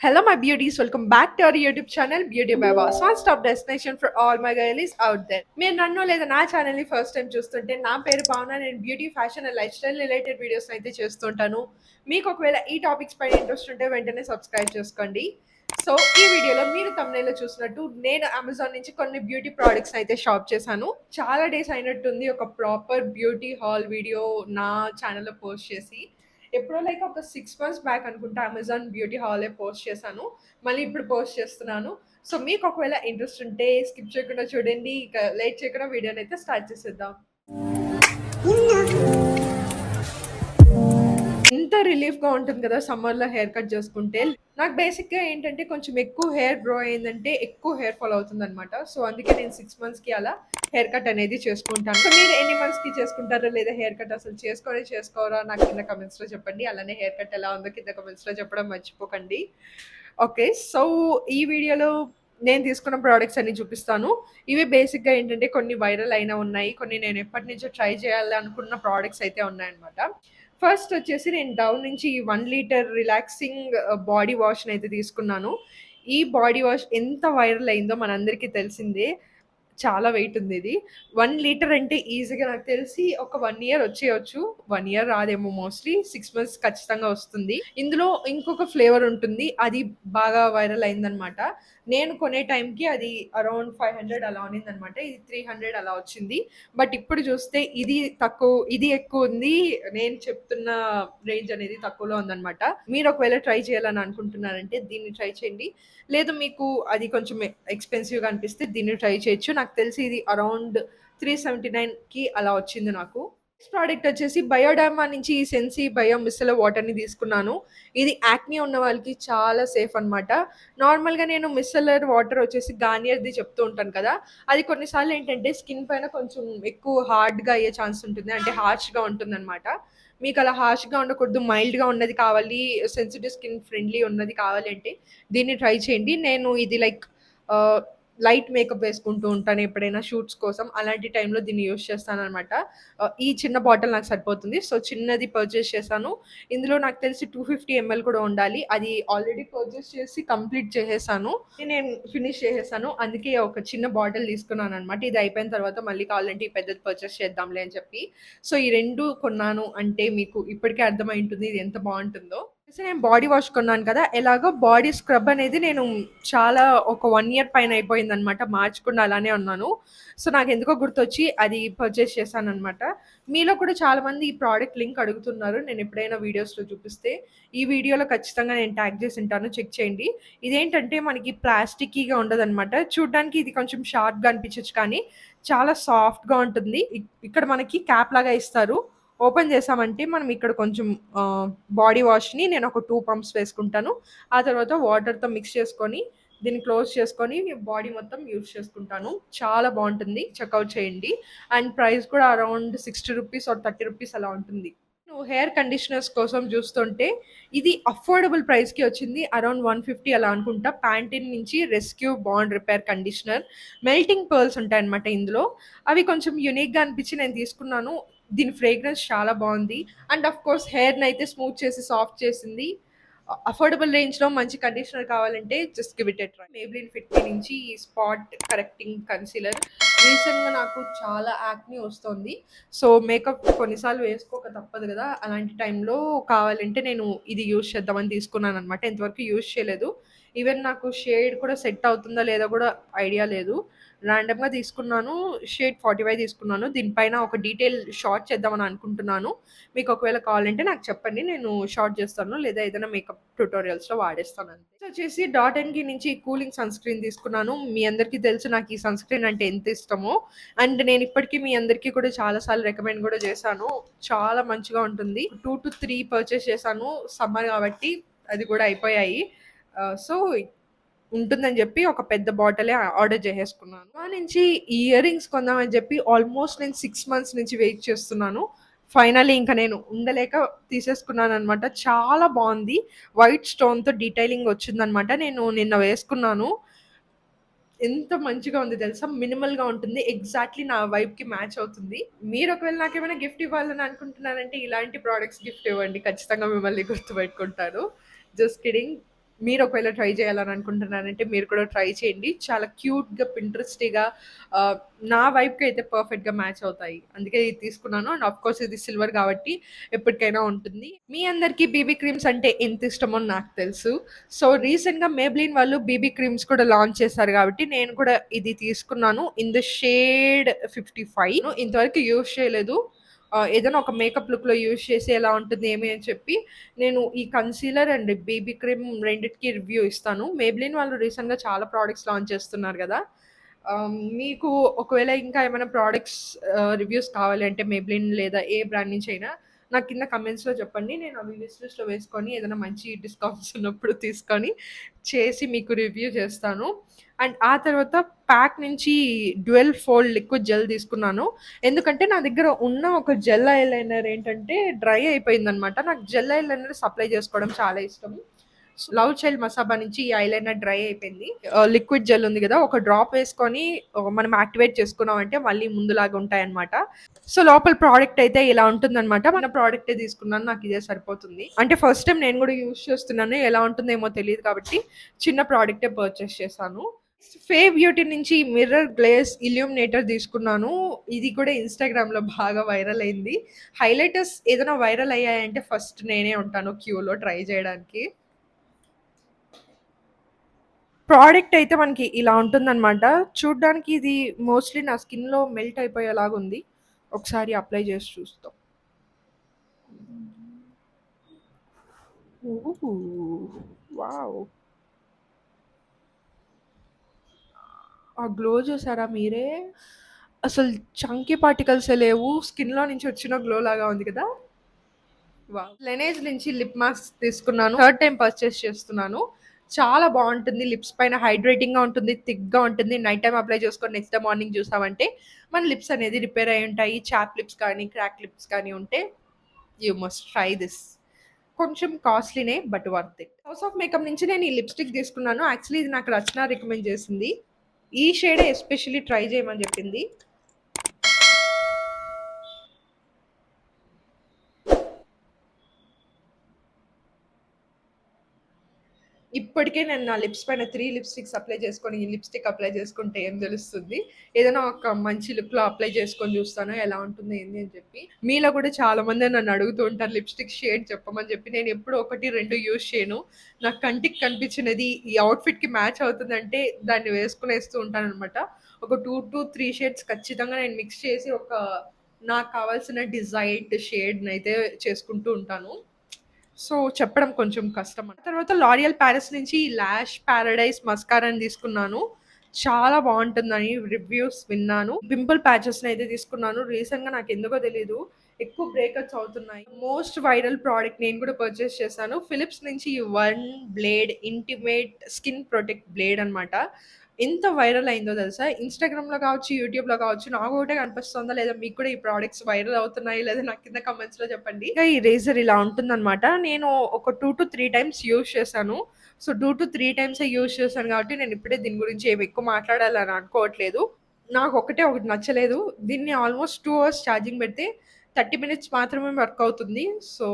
Hello, my beauties. Welcome back to our YouTube channel, Beauty by Boss. One stop destination for all my girlies out there. మీరు నన్ను లేదా నా channel ని first time చూస్తుంటే నా పేరు భావన. నేను beauty fashion and life style related videos అయితే చేస్తుంటాను. మీకు ఒకవేళ ఈ టాపిక్స్ పైన ఇంట్రెస్ట్ ఉంటే వెంటనే సబ్స్క్రైబ్ చేసుకోండి. సో ఈ వీడియోలో మీరు తమ్మునేలో చూసినట్టు నేను అమెజాన్ నుంచి కొన్ని బ్యూటీ ప్రోడక్ట్స్ అయితే షాప్ చేశాను. చాలా డేస్ అయినట్టుంది ఒక ప్రాపర్ బ్యూటీ హాల్ వీడియో నా ఛానల్లో పోస్ట్ చేసి. ఎప్పుడో లైక్ ఒక 6 మంత్స్ బ్యాక్ అనుకుంటా అమెజాన్ బ్యూటీ హాలే పోస్ట్ చేశాను. మళ్ళీ ఇప్పుడు పోస్ట్ చేస్తున్నాను. సో మీకు ఒకవేళ ఇంట్రెస్ట్ ఉంటే స్కిప్ చేయకుండా చూడండి. ఇక లేట్ చేయకుండా వీడియోని అయితే స్టార్ట్ చేసేద్దాం. ఎంత రిలీఫ్‌గా ఉంటుంది కదా సమ్మర్‌లో హెయిర్ కట్ చేసుకుంటే. నాకు బేసిక్‌గా ఏంటంటే కొంచెం ఎక్కువ హెయిర్ గ్రో అయిందంటే ఎక్కువ హెయిర్ ఫాల్ అవుతుందనమాట. సో అందుకే నేను 6 మంత్స్‌కి అలా హెయిర్ కట్ అనేది చేసుకుంటాను. సో మీరు ఎన్ని మంత్స్‌కి చేసుకుంటారో లేదా హెయిర్ కట్ అసలు చేసుకోరా నాకు కింద కమెంట్స్‌లో చెప్పండి. అలానే హెయిర్ కట్ ఎలా ఉందో కింద కమెంట్స్‌లో చెప్పడం మర్చిపోకండి. ఓకే. సో ఈ వీడియోలో నేను తీసుకున్న ప్రొడక్ట్స్ అన్ని చూపిస్తాను. ఇవి బేసిక్‌గా ఏంటంటే కొన్ని వైరల్ అయిన ఉన్నాయి. కొన్ని నేను ఎప్పటినుంచో ట్రై చేయాలి అనుకున్న ప్రొడక్ట్స్ అయితే ఉన్నాయన్నమాట. ఫస్ట్ వచ్చేసి నేను డవ్ నుంచి 1 లీటర్ రిలాక్సింగ్ బాడీ వాష్‌ని అయితే తీసుకున్నాను. ఈ బాడీ వాష్ ఎంత వైరల్ అయిందో మనందరికీ తెలిసిందే. చాలా వెయిట్ ఉంది ఇది. 1 లీటర్ అంటే ఈజీగా నాకు తెలిసి ఒక 1 ఇయర్ వచ్చేయొచ్చు. 1 ఇయర్ రాదేమో మోస్ట్‌లీ 6 మంత్స్ ఖచ్చితంగా వస్తుంది. ఇందులో ఇంకొక ఫ్లేవర్ ఉంటుంది. అది బాగా వైరల్ అయిందనమాట. నేను కొనే టైంకి అది అరౌండ్ 500 అలా ఉన్నిందనమాట. ఇది 300 అలా వచ్చింది. బట్ ఇప్పుడు చూస్తే ఇది ఎక్కువుంది. నేను చెప్తున్న రేంజ్ అనేది తక్కువలో ఉందనమాట. మీరు ఒకవేళ ట్రై చేయాలని అనుకుంటున్నారంటే దీన్ని ట్రై చేయండి. లేదు మీకు అది కొంచెం ఎక్స్‌పెన్సివ్‌గా అనిపిస్తే దీన్ని ట్రై చేయొచ్చు. నాకు తెలిసి ఇది అరౌండ్ 379కి అలా వచ్చింది నాకు. నెక్స్ట్ ప్రోడక్ట్ వచ్చేసి బయోడర్మా నుంచి ఈ సెన్సి బయో మిసెలర్ వాటర్‌ని తీసుకున్నాను. ఇది యాక్నీ ఉన్న వాళ్ళకి చాలా సేఫ్ అనమాట. నార్మల్‌గా నేను మిసెలర్ వాటర్ వచ్చేసి గార్నియర్‌ది చెప్తూ ఉంటాను కదా! అది కొన్నిసార్లు ఏంటంటే స్కిన్ పైన కొంచెం ఎక్కువ హార్డ్‌గా అయ్యే ఛాన్స్ ఉంటుంది. అంటే హార్ష్‌గా ఉంటుందనమాట. మీకు అలా హార్ష్‌గా ఉండకూడదు, మైల్డ్‌గా ఉన్నది కావాలి, సెన్సిటివ్ స్కిన్ ఫ్రెండ్లీ ఉన్నది కావాలి అంటే దీన్ని ట్రై చేయండి. నేను ఇది లైక్ ఆహ్, లైట్ మేకప్ వేసుకుంటూ ఉంటాను ఎప్పుడైనా షూట్స్ కోసం. అలాంటి టైంలో దీన్ని యూజ్ చేస్తాననమాట. ఈ చిన్న బాటిల్ నాకు సరిపోతుంది. సో, చిన్నది పర్చేస్ చేశాను. ఇందులో నాకు తెలిసి 250 ఎంఎల్ కూడా ఉండాలి. అది ఆల్రెడీ పర్చేస్ చేసి కంప్లీట్ చేసేసాను. నేను ఫినిష్ చేసేసాను. అందుకే ఒక చిన్న బాటిల్ తీసుకున్నాననమాట. ఇది అయిపోయిన తర్వాత మళ్ళీ కావాలంటే ఈ పెద్దది పర్చేస్ చేద్దాంలే అని చెప్పి. సో, ఈ 2 కొన్నాను అంటే మీకు ఇప్పటికే అర్థమై ఉంటుంది ఇది ఎంత బావుంటుందో. నేను బాడీ వాష్ కొన్నాను కదా! ఎలాగో బాడీ స్క్రబ్ అనేది నేను చాలా ఒక 1 ఇయర్ పైన అయిపోయిందనమాట. మార్చకుండా అలానే ఉన్నాను. సో, నాకెందుకో గుర్తొచ్చి అది పర్చేస్ చేశాననమాట. మీలో కూడా చాలామంది ఈ ప్రోడక్ట్ లింక్ అడుగుతున్నారు. నేను ఎప్పుడైనా వీడియోస్‌లో చూపిస్తే. ఈ వీడియోలో ఖచ్చితంగా నేను ట్యాగ్ చేసుంటాను. చెక్ చేయండి. ఇదేంటంటే మనకి ప్లాస్టిక్కీగా ఉండదనమాట. చూడ్డానికి ఇది కొంచెం షార్ప్‌గా అనిపించొచ్చు కానీ చాలా సాఫ్ట్‌గా ఉంటుంది. ఇక్కడ మనకి క్యాప్ లాగా ఇస్తారు. ఓపెన్ చేశామంటే మనం ఇక్కడ కొంచెం బాడీ వాష్‌ని నేను ఒక 2 పంప్స్ వేసుకుంటాను. ఆ తర్వాత వాటర్‌తో మిక్స్ చేసుకొని దీన్ని క్లోజ్ చేసుకొని బాడీ మొత్తం యూజ్ చేసుకుంటాను. చాలా బావుంటుంది. చెక్‌ఔట్ చేయండి. అండ్ ప్రైస్ కూడా అరౌండ్ రూ. 60 ఆర్ రూ. 30 అలా ఉంటుంది. నువ్వు హెయిర్ కండిషనర్స్ కోసం చూస్తుంటే ఇది అఫోర్డబుల్ ప్రైస్‌కి వచ్చింది. అరౌండ్ 150 అలా అనుకుంటా. ప్యాంటీన్ నుంచి rescue bond repair conditioner. Melting pearls ఉంటాయన్నమాట ఇందులో. అవి కొంచెం యూనిక్‌గా అనిపించి నేను తీసుకున్నాను. దీని ఫ్రేగ్రెన్స్ చాలా బావుంది. అండ్ ఆఫ్ కోర్స్ హెయిర్‌నయితే స్మూత్ చేసి సాఫ్ట్ చేసింది. అఫోర్డబుల్ రేంజ్‌లో మంచి కండిషనర్ కావాలంటే just give it a try. Maybelline Fit Me నుంచి స్పాట్ కరెక్టింగ్ కన్సీలర్. రీసెంట్‌గా నాకు చాలా యాక్నీ వస్తోంది. సో, మేకప్ కొన్నిసార్లు వేసుకోక తప్పదు గదా! అలాంటి టైంలో కావాలంటే నేను ఇది యూజ్ చేద్దామని తీసుకున్నాననమాట. ఇంతవరకు యూజ్ చేయలేదు. ఈవెన్ నాకు షేడ్ కూడా సెట్ అవుతుందా లేదా గూడా ఐడియా లేదు. ర్యాండమ్‌గా తీసుకున్నాను. షేడ్ 45 తీసుకున్నాను. దీనిపైన ఒక డీటెయిల్ షార్ట్ చేద్దామని అనుకుంటున్నాను. మీకు ఒకవేళ కావాలంటే నాకు చెప్పండి. నేను షార్ట్ చేస్తాను. లేదా ఏదైనా మేకప్ ట్యుటోరియల్స్‌లో వాడేస్తాను అంతే. నెక్స్ట్ వచ్చేసి డాట్ అండ్ కీ నుంచి కూలింగ్ సన్ స్క్రీన్ తీసుకున్నాను. మీ అందరికీ తెలుసు నాకు ఈ సన్ స్క్రీన్ అంటే ఎంత ఇష్టమో. అండ్ నేను ఇప్పటికి మీ అందరికీ కూడా చాలా సార్లు రికమెండ్ కూడా చేశాను. చాలా మంచిగా ఉంటుంది. 2-3 పర్చేస్ చేశాను. సమ్మర్ కాబట్టి అది కూడా అయిపోయాయి. సో, ఉంటుందని జెప్పి ఒక పెద్ద బాటిలే ఆర్డర్ జేసేసుకున్నాను. నుంచి ఇయర్ రింగ్స్ కొందామని జెప్పి ఆల్మోస్ట్ నేను 6 మంత్స్ నుంచి వెయిట్ చేస్తున్నాను. ఫైనల్లీ ఇంక నేను ఉండలేక తీసేసుకున్నాననమాట. చాలా బావుంది. వైట్ స్టోన్‌తో డీటెయిలింగ్ వచ్చిందనమాట. నేను నిన్న వేసుకున్నాను. ఎంత మంచిగా ఉంది తెలుసా? మినిమల్‌గా ఉంటుంది. ఎగ్జాక్ట్‌లీ నా వైబ్‌కి మ్యాచ్ అవుతుంది. మీరు ఒకవేళ నాకేమైనా గిఫ్ట్ ఇవ్వాలని అనుకుంటున్నారంటే ఇలాంటి ప్రొడక్ట్స్ గిఫ్ట్ ఇవ్వండి. ఖచ్చితంగా మిమ్మల్ని గుర్తుపెట్టుకుంటాను. Just kidding. మీరు ఒకవేళ ట్రై చేయాలని అనుకుంటున్నారంటే మీరు కూడా ట్రై చేయండి. చాలా క్యూట్‌గా, పింట్రెస్టీగా ఆహ్, నా వైబ్‌కి అయితే పర్ఫెక్ట్‌గా మ్యాచ్ అవుతాయి. అందుకే ఇది తీసుకున్నాను. అండ్ ఆఫ్ కోర్స్ ఇది సిల్వర్ కాబట్టి ఎప్పటికైనా ఉంటుంది. మీ అందరికీ బీబీ క్రీమ్స్ అంటే ఎంత ఇష్టమో నాకు తెలుసు. సో, రీసెంట్‌గా మేబ్లిన్ వాళ్ళు బీబీ క్రీమ్స్ కూడా లాంచ్ చేశారు కాబట్టి నేను కూడా ఇది తీసుకున్నాను. ఇన్ ద షేడ్ 55 ఇంతవరకు యూజ్ చేయలేదు. ఏదైనా ఒక మేకప్ లుక్‌లో యూజ్ చేసి ఎలా ఉంటుంది ఏమి అని చెప్పి నేను ఈ కన్సీలర్ అండ్ బేబీ క్రీమ్ రెండిటికి రివ్యూ ఇస్తాను. మేబ్లిన్ వాళ్ళు రీసెంట్‌గా చాలా ప్రొడక్ట్స్ లాంచ్ చేస్తున్నారు గదా! మీకు ఒకవేళ ఇంకా ఏమైనా ప్రొడక్ట్స్ రివ్యూస్ కావాలి అంటే మేబ్లిన్ లేదా ఏ బ్రాండ్ నుంచైనా నాకు కింద కమెంట్స్‌లో చెప్పండి. నేను అవి విష్ లిస్ట్‌లో వేసుకొని ఏదైనా మంచి డిస్కౌంట్స్ ఉన్నప్పుడు తీసుకొని చేసి మీకు రివ్యూ చేస్తాను. అండ్ ఆ తర్వాత ప్యాక్ నుంచి డ్యూయల్ ఫోల్డ్ లిక్విడ్ జెల్ తీసుకున్నాను. ఎందుకంటే నా దగ్గర ఉన్న ఒక జెల్ ఐలైనర్ ఏంటంటే డ్రై అయిపోయిందనమాట. నాకు జెల్ ఐలైనర్స్ అప్లై చేసుకోవడం చాలా ఇష్టం. లవ్ చైల్డ్ మసాబా నుంచి ఈ ఐలైనర్ డ్రై అయిపోయింది. లిక్విడ్ జెల్ ఉంది గదా! ఒక డ్రాప్ వేసుకొని మనం యాక్టివేట్ చేసుకున్నామంటే మళ్ళీ ముందులాగా ఉంటాయన్నమాట. సో, లోపల ప్రోడక్ట్ అయితే ఇలా ఉంటుందన్నమాట. మన ప్రోడక్టే తీసుకున్నాను. నాకిదే సరిపోతుంది. అంటే ఫస్ట్ టైమ్ నేను గూడా యూజ్ చేస్తున్నాను. ఎలా ఉంటుందేమో తెలీదు కాబట్టి చిన్న ప్రోడక్టే పర్చేస్ చేశాను. ఫే బ్యూటీ నుంచి మిర్రర్ గ్లేజ్ ఇల్యూమినేటర్ తీసుకున్నాను. ఇది కూడా ఇన్‌స్టాగ్రామ్‌లో బాగా వైరల్ అయింది. హైలైటర్స్ ఏదైనా వైరల్ అయ్యాయంటే ఫస్ట్ నేనే ఉంటాను క్యూలో ట్రై చేయడానికి. ప్రోడక్ట్ అయితే మనకి ఇలా ఉంటుందనమాట. చూడ్డానికి ఇది మోస్ట్‌లీ నా స్కిన్‌లో మెల్ట్ అయిపోయేలాగుంది. ఒకసారి అప్లై చేసి చూస్తాం. ఓహ్! వావ్! ఆ గ్లో చూసారా మీరే? అసలు చంకీ పార్టికల్సే లేవు. స్కిన్‌లో నుంచి వచ్చిన గ్లో లాగా ఉంది కదా! వావ్! లెనేజ్ నుంచి లిప్ మాస్క్ తీసుకున్నాను. థర్డ్ టైమ్ పర్చేస్ చేస్తున్నాను. చాలా బావుంటుంది. లిప్స్ పైన హైడ్రేటింగ్‌గా ఉంటుంది. థిక్‌గా ఉంటుంది. నైట్ టైమ్ అప్లై చేసుకొని నెక్స్ట్ డే మార్నింగ్ చూసామంటే మన లిప్స్ అనేది రిపేర్ అయ్యి ఉంటాయి. చాప్ లిప్స్ కానీ, క్రాక్ లిప్స్ కానీ ఉంటే యూ మస్ట్ ట్రై దిస్. కొంచెం కాస్ట్‌లీనే but worth it. House of makeup నుంచి నేను ఈ లిప్‌స్టిక్ తీసుకున్నాను. యాక్చువల్లీ ఇది నాకు రచన రికమెండ్ చేసింది. ఈ షేడే ఎస్పెషల్లీ ట్రై చేయమని చెప్పింది. ఇప్పటికే నేను నా లిప్స్ పైన 3 లిప్‌స్టిక్స్ అప్లై చేసుకొని, ఈ లిప్‌స్టిక్ అప్లై చేసుకుంటే ఏం తెలుస్తుంది. ఏదైనా ఒక మంచి లుక్‌లో అప్లై చేసుకొని చూస్తాను. ఎలా ఉంటుంది ఏంది అని చెప్పి. మీలో కూడా చాలామంది నన్ను అడుగుతూ ఉంటారు లిప్‌స్టిక్ షేడ్ చెప్పమని చెప్పి. నేను ఎప్పుడు 1, 2 యూజ్ చేయను. నా కంటికి కనిపించినది ఈ అవుట్‌ఫిట్‌కి మ్యాచ్ అవుతుందంటే దాన్ని వేసుకునేస్తూ ఉంటాననమాట. ఒక 2-3 షేడ్స్ ఖచ్చితంగా నేను మిక్స్ చేసి ఒక నాకు కావాల్సిన డిజైర్డ్ షేడ్‌నయితే చేసుకుంటూ ఉంటాను. సో, చెప్పడం కొంచెం కష్టం. తర్వాత 'లారియల్ పారిస్' నుంచి లాష్ పారడైజ్ మస్కారాని తీసుకున్నాను. చాలా బావుంటుందని రివ్యూస్ విన్నాను. పింపుల్ ప్యాచెస్‌నయితే తీసుకున్నాను. రీసెంట్‌గా నాకెందుకో తెలీదు. ఎక్కువ బ్రేకౌట్స్ అవుతున్నాయి. మోస్ట్ వైరల్ ప్రొడక్ట్ నేను కూడా పర్చేస్ చేశాను. ఫిలిప్స్ నుంచి one blade intimate skin protect blade అనమాట. ఎంత వైరల్ అయిందో తెలుసా? ఇన్‌స్టాగ్రామ్‌లో కావచ్చు, యూట్యూబ్‌లో కావచ్చు నాకు ఒకటే కనిపిస్తుందా? లేదా మీకు కూడా ఈ ప్రొడక్ట్స్ వైరల్ అవుతున్నాయి లేదా నాకు కింద కామెంట్స్‌లో చెప్పండి. ఇంకా ఈ రేజర్ ఇలా ఉంటుందనమాట. నేను ఒక 2-3 టైమ్స్ యూజ్ చేశాను. సో, 2-3 టైమ్సే యూజ్ చేశాను కాబట్టి నేను ఇప్పుడే దీని గురించి ఏమి ఎక్కువ మాట్లాడాలని అనుకోవట్లేదు. నాకొక్కటే ఒకటి నచ్చలేదు. దీన్ని ఆల్‌మోస్ట్ 2 అవర్స్ ఛార్జింగ్ పెడితే 30 మినిట్స్ మాత్రమే వర్క్ అవుతుంది. సో,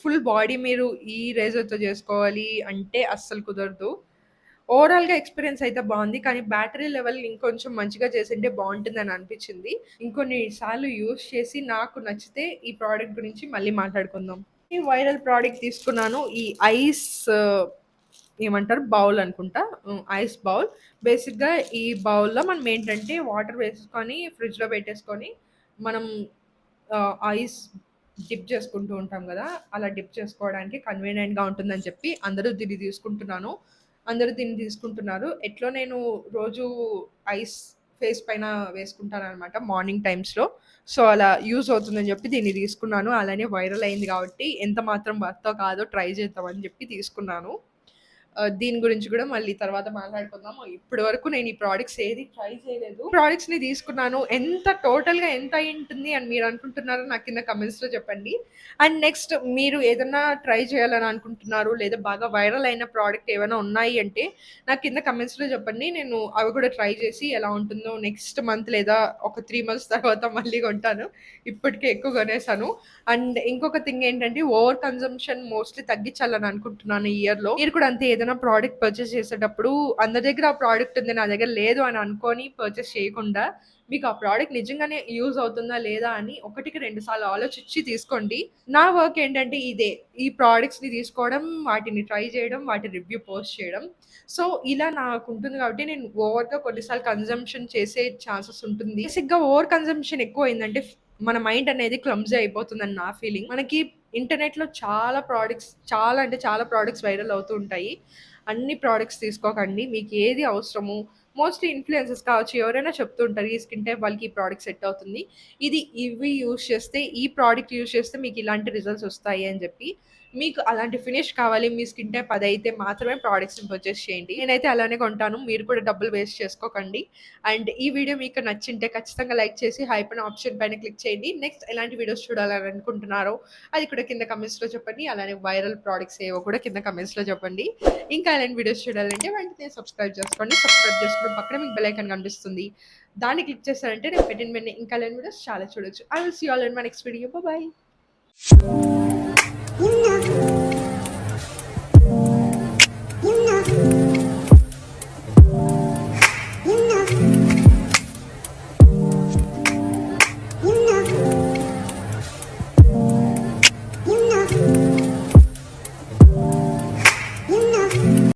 ఫుల్ బాడీ మీరు ఈ రేజర్‌తో చేసుకోవాలి అంటే అస్సలు కుదరదు. ఓవరాల్‌గా ఎక్స్‌పీరియన్స్ అయితే బావుంది. కానీ బ్యాటరీ లెవెల్ ఇంకొంచెం మంచిగా చేసుంటే బావుంటుందని అనిపిచ్చింది. ఇంకొన్ని సార్లు యూజ్ చేసి నాకు నచ్చితే ఈ ప్రొడక్ట్ గురించి మళ్ళీ మాట్లాడుకుందాం. ఈ వైరల్ ప్రొడక్ట్ తీసుకున్నాను. ఈ ఐస్ ఏమంటారు బౌల్ అనుకుంటా. Ice bowl. బేసిక్‌గా ఈ బౌల్‌లో మనం ఏంటంటే వాటర్ వేసుకొని ఫ్రిడ్జ్‌లో పెట్టేసుకొని మనం ఐస్ డిప్ చేసుకుంటూ ఉంటాం గదా! అలా డిప్ చేసుకోవడానికి కన్వీనియంట్‌గా ఉంటుందని చెప్పి అందరూ దీన్ని తీసుకుంటున్నారు. ఎట్లో నేను రోజు ఐస్ ఫేస్ పైన వేసుకుంటాననమాట మార్నింగ్ టైమ్స్‌లో. సో, అలా యూజ్ అవుతుందని చెప్పి దీన్ని తీసుకున్నాను. అలానే వైరల్ అయింది కాబట్టి ఎంత మాత్రం వర్తో కాదో ట్రై చేద్దామని చెప్పి తీసుకున్నాను. దీని గురించి కూడా మళ్ళీ తర్వాత మాట్లాడుకుందాం. ఇప్పటి వరకు నేను ఈ ప్రొడక్ట్స్ ఏది ట్రై చేయలేదు. ప్రొడక్ట్స్‌ని తీసుకున్నాను. టోటల్‌గా ఎంత అయ్యుంటుంది అని మీరు అనుకుంటున్నారో నాకు కింద కామెంట్స్‌లో చెప్పండి. అండ్ నెక్స్ట్ మీరు ఏదన్నా ట్రై చేయాలని అనుకుంటున్నారు లేదా బాగా వైరల్ అయిన ప్రొడక్ట్ ఏమైనా ఉన్నాయి అంటే నాకు కింద కామెంట్స్‌లో చెప్పండి. నేను అవి కూడా ట్రై చేసి ఎలా ఉంటుందో నెక్స్ట్ మంత్ లేదా ఒక 3 మంత్స్ తర్వాత మళ్ళీ కొంటాను. ఇప్పటికే ఎక్కువ కొనేసాను. అండ్ ఇంకొక థింగ్ ఏంటంటే ఓవర్ కన్జంప్షన్ మోస్ట్‌లీ తగ్గించాలని అనుకుంటున్నాను ఈ ఇయర్‌లో. మీరు కూడా అంతే ఏదైనా ఏదైనా ప్రోడక్ట్ పర్చేస్ చేసేటప్పుడు అందరి దగ్గర ఆ ప్రోడక్ట్ ఉంది, నా దగ్గర లేదు అని అనుకోని పర్చేస్ చేయకుండా, మీకు ఆ ప్రోడక్ట్ నిజంగానే యూజ్ అవుతుందా లేదా అని ఒకటికి 2 సార్లు ఆలోచించి తీసుకోండి. నా వర్క్ ఏంటంటే ఇదే. ఈ ప్రొడక్ట్స్‌ని తీసుకోవడం, వాటిని ట్రై చేయడం, వాటి రివ్యూ పోస్ట్ చేయడం. సో, ఇలా నాకుంటుంది కాబట్టి నేను ఓవర్‌గా కొన్నిసార్లు కన్జంప్షన్ చేసే ఛాన్సెస్ ఉంటుంది. బేసిక్‌గా ఓవర్ కన్జంప్షన్ ఎక్కువయిందంటే మన మైండ్ అనేది క్లమ్జీ అయిపోతుందని నా ఫీలింగ్. మనకి ఇంటర్నెట్‌లో చాలా అంటే చాలా ప్రొడక్ట్స్ వైరల్ అవుతూ ఉంటాయి. అన్ని ప్రొడక్ట్స్ తీసుకోకండి. మీకు ఏది అవసరమో మోస్ట్‌లీ ఇన్‌ఫ్లుయెన్సర్స్ కావచ్చు, ఎవరైనా చెప్తూ ఉంటారు. ఈ స్కిన్ టైప్ వాళ్ళకి ఈ ప్రొడక్ట్ సెట్ అవుతుంది. ఇవి యూజ్ చేస్తే, ఈ ప్రొడక్ట్ యూజ్ చేస్తే మీకు ఇలాంటి రిజల్ట్స్ వస్తాయి అని చెప్పి. మీకు అలాంటి ఫినిష్ కావాలి, మీ స్కిన్ టైప్ అదైతే మాత్రమే ప్రొడక్ట్స్‌ని పర్చేస్ చేయండి. నేనైతే అలానే కొంటాను. మీరు కూడా డబ్బులు వేస్ట్ చేసుకోకండి. అండ్ ఈ వీడియో మీకు నచ్చింటే ఖచ్చితంగా లైక్ చేసి హైప్ అనే ఆప్షన్ పైన క్లిక్ చేయండి. నెక్స్ట్ ఎలాంటి వీడియోస్ చూడాలని అనుకుంటున్నారో అది కూడా కింద కమెంట్స్‌లో చెప్పండి. అలానే వైరల్ ప్రొడక్ట్స్ ఏవో కూడా కింద కమెంట్స్‌లో చెప్పండి. ఇంకా ఎలాంటి వీడియోస్ చూడాలంటే వెంటనే సబ్స్క్రైబ్ చేసుకోండి. సబ్స్క్రైబ్ చేసుకున్న పక్కన మీకు బెల్ ఐకాన్ కనిపిస్తుంది. దాన్ని క్లిక్ చేశారంటే నేను పెట్టిన వెంటనే ఇంకా ఎలాంటి వీడియోస్ చాలా చూడొచ్చు. I will see you all in my next video. Bye by.